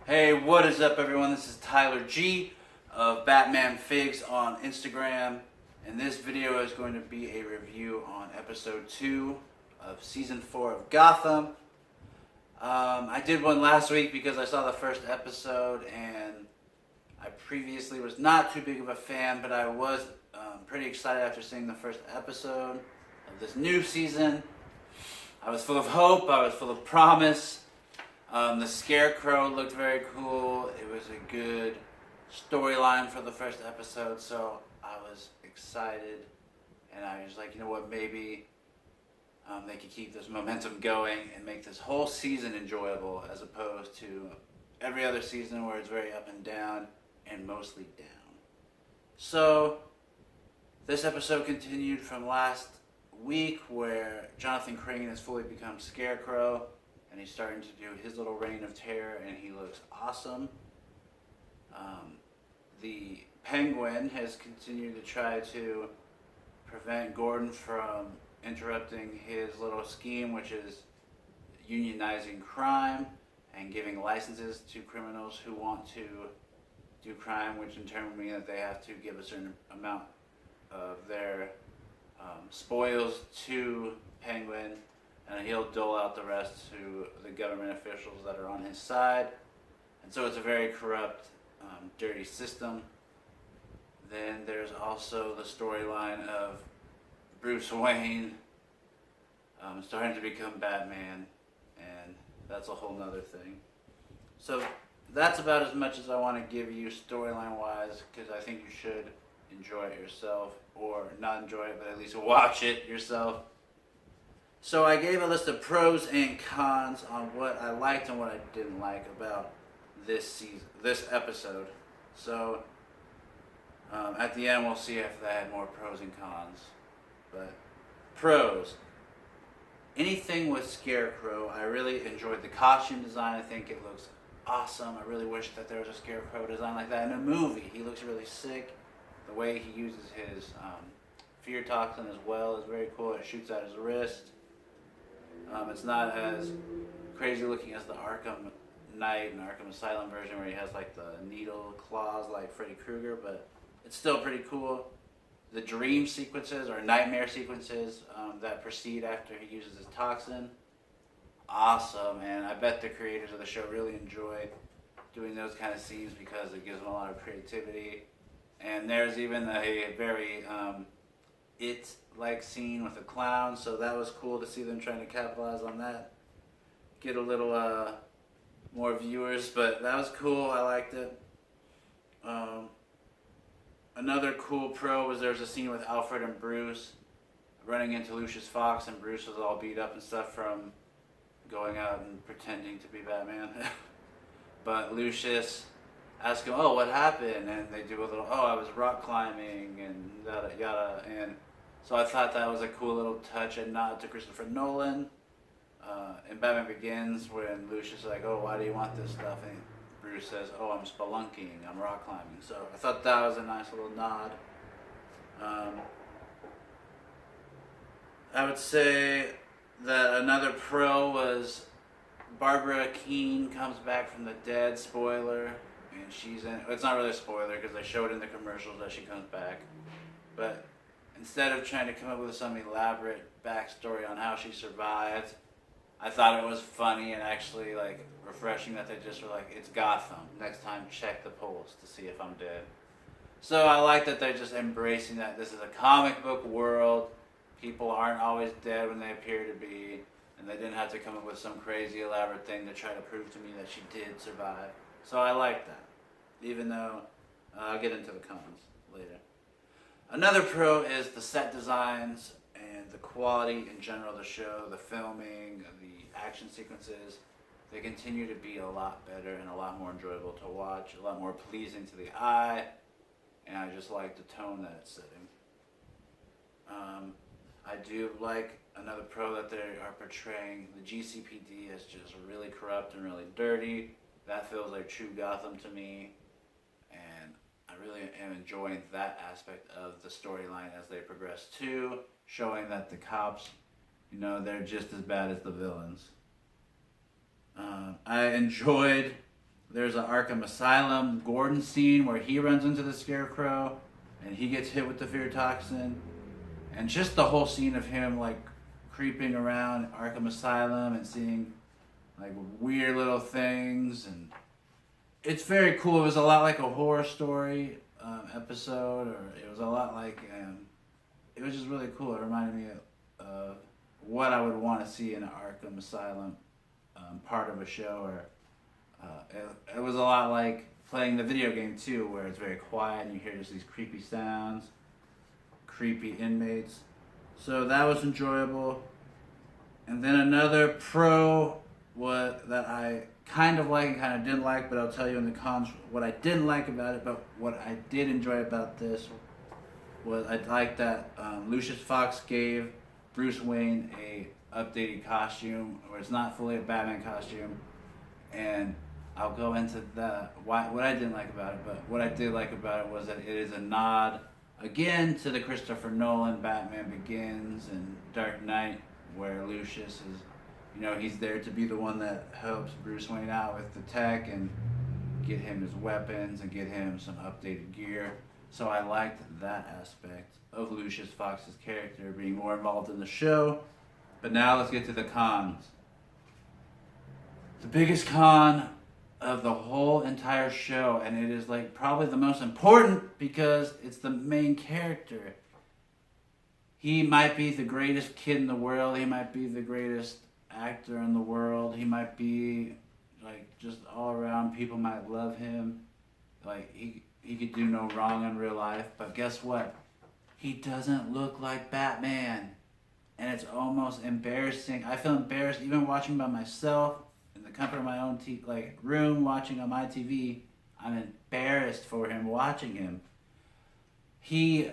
Hey, what is up, everyone? This is Tyler G of Batman Figs on Instagram, and this video is going to be a review on episode 2 of season 4 of Gotham. I did one last week because I saw the first episode, and I previously was not too big of a fan, but I was pretty excited after seeing the first episode of this new season. I was full of hope, I was full of promise. The Scarecrow looked very cool. It was a good storyline for the first episode, so I was excited. And I was like, you know what, maybe they could keep this momentum going and make this whole season enjoyable as opposed to every other season where it's very up and down and mostly down. So, this episode continued from last week where Jonathan Crane has fully become Scarecrow. And he's starting to do his little reign of terror, and he looks awesome. The Penguin has continued to try to prevent Gordon from interrupting his little scheme, which is unionizing crime and giving licenses to criminals who want to do crime, which in turn would mean that they have to give a certain amount of their spoils to Penguin, and he'll dole out the rest to the government officials that are on his side. And so it's a very corrupt, dirty system. Then there's also the storyline of Bruce Wayne starting to become Batman, and that's a whole nother thing. So that's about as much as I want to give you storyline-wise, because I think you should enjoy it yourself, or not enjoy it, but at least watch it yourself. So I gave a list of pros and cons on what I liked and what I didn't like about this episode. So at the end we'll see if they had more pros and cons. But pros. Anything with Scarecrow, I really enjoyed the costume design. I think it looks awesome. I really wish that there was a Scarecrow design like that in a movie. He looks really sick. The way he uses his fear toxin as well is very cool. It shoots out his wrist. It's not as crazy looking as the Arkham Knight and Arkham Asylum version where he has like the needle claws like Freddy Krueger, but it's still pretty cool. The dream sequences or nightmare sequences that proceed after he uses his toxin, awesome, and I bet the creators of the show really enjoy doing those kind of scenes because it gives them a lot of creativity. And there's even a very like scene with a clown, so that was cool to see them trying to capitalize on that, get a little more viewers, but that was cool. I liked it. Another cool pro was there was a scene with Alfred and Bruce running into Lucius Fox, and Bruce was all beat up and stuff from going out and pretending to be Batman. But Lucius asked him, "Oh, what happened?" And they do a little, "Oh, I was rock climbing," and yada yada. And so I thought that was a cool little touch and nod to Christopher Nolan. In Batman Begins, when Lucius is like, "Oh, why do you want this stuff?" And Bruce says, "Oh, I'm spelunking, I'm rock climbing." So I thought that was a nice little nod. I would say that another pro was Barbara Keene comes back from the dead, spoiler, and she's in, it's not really a spoiler because they showed in the commercials that she comes back, but instead of trying to come up with some elaborate backstory on how she survived, I thought it was funny and actually like refreshing that they just were like, "It's Gotham. Next time check the pulse to see if I'm dead." So I like that they're just embracing that this is a comic book world. People aren't always dead when they appear to be, and they didn't have to come up with some crazy elaborate thing to try to prove to me that she did survive. So I like that, even though I'll get into the cons later. Another pro is the set designs and the quality in general of the show, the filming, the action sequences. They continue to be a lot better and a lot more enjoyable to watch, a lot more pleasing to the eye, and I just like the tone that it's setting. I do like another pro that they are portraying the GCPD as just really corrupt and really dirty. That feels like true Gotham to me, and I really am enjoying that aspect of the storyline as they progress too, showing that the cops, they're just as bad as the villains. I enjoyed there's an Arkham Asylum Gordon scene where he runs into the Scarecrow and he gets hit with the fear toxin. And just the whole scene of him like creeping around Arkham Asylum and seeing like weird little things, and it's very cool. It was a lot like a horror story episode, or it was a lot like it was just really cool. It reminded me of what I would want to see in an Arkham Asylum part of a show, or it was a lot like playing the video game too, where it's very quiet and you hear just these creepy sounds, creepy inmates. So that was enjoyable. And then another pro that I kind of like and kind of didn't like, but I'll tell you in the cons what I didn't like about it, but what I did enjoy about this was I liked that Lucius Fox gave Bruce Wayne a updated costume, or it's not fully a Batman costume, and I'll go into what I didn't like about it, but what I did like about it was that it is a nod again to the Christopher Nolan Batman Begins and Dark Knight, where Lucius is, he's there to be the one that helps Bruce Wayne out with the tech and get him his weapons and get him some updated gear. So I liked that aspect of Lucius Fox's character being more involved in the show. But now let's get to the cons. The biggest con of the whole entire show, and it is like probably the most important because it's the main character. He might be the greatest kid in the world. He might be the greatest actor in the world. He might be like just all around. People might love him. Like he could do no wrong in real life. But guess what? He doesn't look like Batman. And it's almost embarrassing. I feel embarrassed even watching by myself in the comfort of my own room, watching on my TV. I'm embarrassed for him watching him. He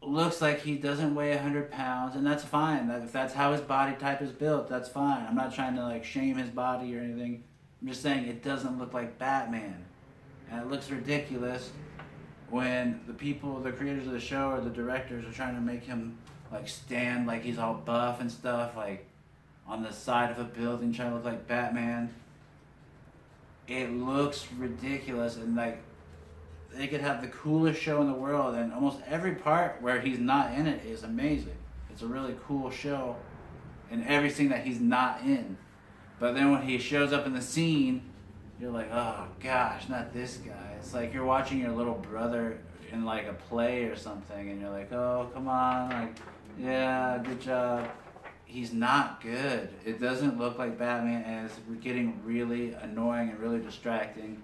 looks like he doesn't weigh 100 pounds, and that's fine. If that's how his body type is built, that's fine. I'm not trying to shame his body or anything. I'm just saying it doesn't look like Batman. And it looks ridiculous when the creators of the show or the directors are trying to make him stand like he's all buff and stuff, on the side of a building trying to look like Batman. It looks ridiculous, and they could have the coolest show in the world, and almost every part where he's not in it is amazing. It's a really cool show in everything that he's not in. But then when he shows up in the scene, you're like, oh gosh, not this guy. It's like you're watching your little brother in a play or something, and you're like, oh, come on, yeah, good job. He's not good. It doesn't look like Batman, and it's getting really annoying and really distracting.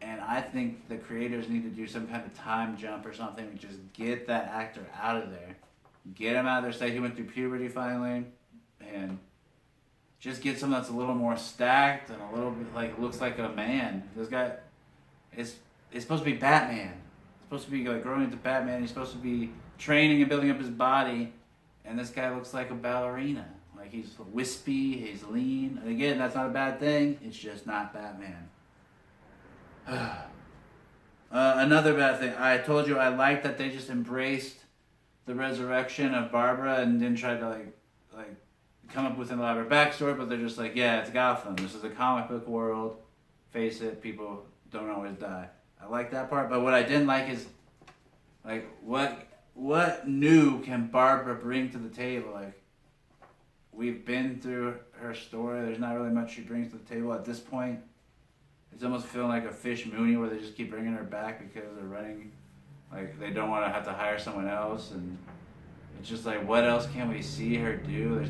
And I think the creators need to do some kind of time jump or something and just get that actor out of there. Get him out of there, say he went through puberty finally, and just get someone that's a little more stacked and a little bit looks like a man. This guy is supposed to be Batman. He's supposed to be growing into Batman. He's supposed to be training and building up his body, and this guy looks like a ballerina. He's wispy, he's lean. And again, that's not a bad thing. It's just not Batman. Another bad thing. I told you I liked that they just embraced the resurrection of Barbara and didn't try to come up with an elaborate backstory, but they're just yeah, it's Gotham. This is a comic book world. Face it, people don't always die. I like that part, but what I didn't like is what new can Barbara bring to the table? We've been through her story. There's not really much she brings to the table at this point. It's almost feeling like a Fish Mooney where they just keep bringing her back because they're running, they don't want to have to hire someone else, and it's just what else can we see her do?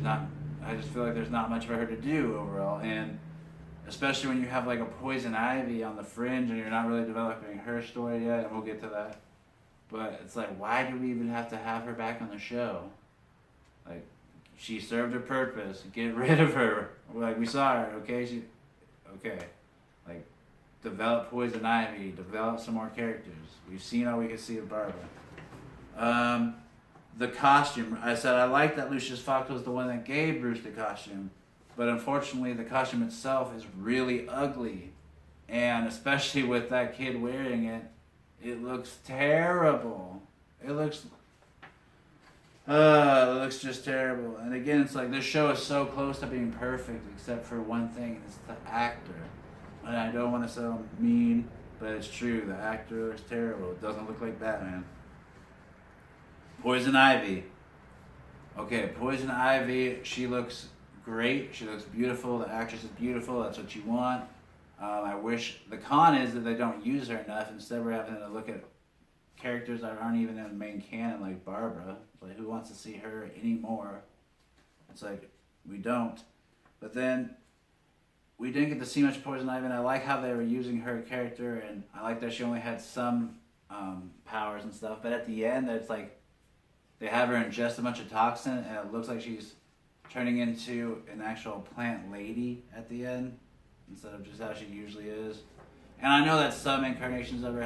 I just feel like there's not much for her to do overall, and especially when you have a Poison Ivy on the fringe and you're not really developing her story yet, and we'll get to that. But it's why do we even have to have her back on the show? She served her purpose. Get rid of her. We saw her, okay? Okay. Develop Poison Ivy. Develop some more characters. We've seen all we can see of Barbara. The costume. I said I like that Lucius Fox was the one that gave Bruce the costume. But unfortunately, the costume itself is really ugly. And especially with that kid wearing it, it looks terrible. It looks just terrible. And again, it's this show is so close to being perfect, except for one thing, and it's the actor. and I don't want to sound mean, but it's true. The actor is terrible. It doesn't look like Batman. Poison Ivy. Okay, Poison Ivy, she looks great. She looks beautiful. The actress is beautiful. That's what you want. I wish the con is that they don't use her enough. Instead, we're having to look at characters that aren't even in the main canon, like Barbara. Like, who wants to see her anymore? It's like, we don't. But then, we didn't get to see much Poison Ivy, and I like how they were using her character, and I like that she only had some powers and stuff. But at the end, it's like, they have her ingest a bunch of toxin, and it looks like she's turning into an actual plant lady at the end, instead of just how she usually is. And I know that some incarnations of her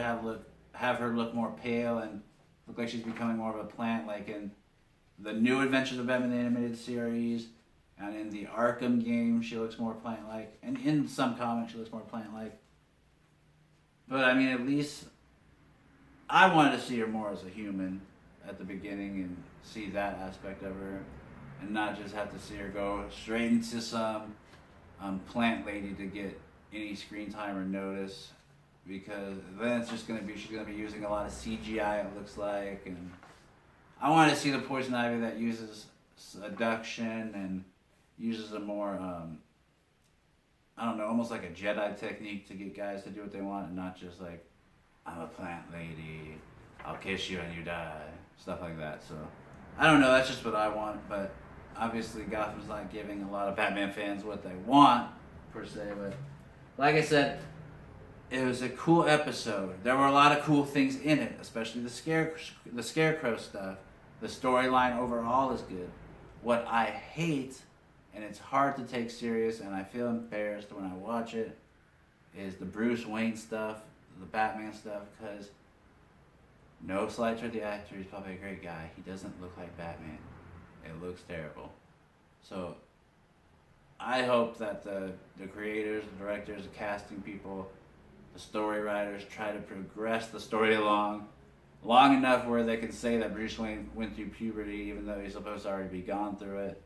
have her look more pale and look like she's becoming more of a plant, like in the New Adventures of Batman animated series, and in the Arkham game, she looks more plant-like, and in some comics, she looks more plant-like. But I mean, at least I wanted to see her more as a human at the beginning and see that aspect of her, and not just have to see her go straight into some plant lady to get any screen time or notice, because then it's just she's gonna be using a lot of CGI, it looks like. And I want to see the Poison Ivy that uses seduction and uses a more I don't know, almost like a Jedi technique to get guys to do what they want, and not just like, I'm a plant lady, I'll kiss you and you die, stuff like that. So I don't know, that's just what I want. But obviously Gotham's not giving a lot of Batman fans what they want, per se. But like I said, it was a cool episode. There were a lot of cool things in it, especially the Scarecrow stuff. The storyline overall is good. What I hate, and it's hard to take serious, and I feel embarrassed when I watch it, is the Bruce Wayne stuff, the Batman stuff, because no slight toward the actor, he's probably a great guy. He doesn't look like Batman. It looks terrible. So I hope that the creators, the directors, the casting people, the story writers try to progress the story long enough where they can say that Bruce Wayne went through puberty even though he's supposed to already be gone through it.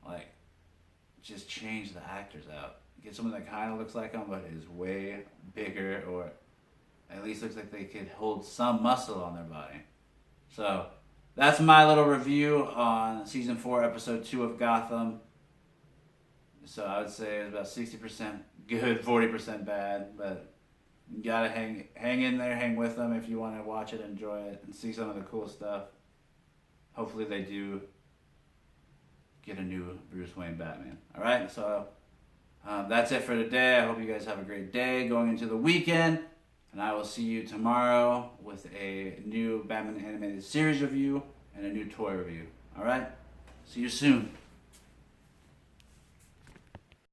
Like, just change the actors out. Get someone that kind of looks like him but is way bigger, or at least looks like they could hold some muscle on their body. So that's my little review on Season 4, Episode 2 of Gotham. So I would say it's about 60% good, 40% bad, but you gotta hang in there, hang with them if you want to watch it, enjoy it, and see some of the cool stuff. Hopefully they do get a new Bruce Wayne Batman. Alright, so that's it for today. I hope you guys have a great day going into the weekend, and I will see you tomorrow with a new Batman animated series review and a new toy review. Alright, see you soon.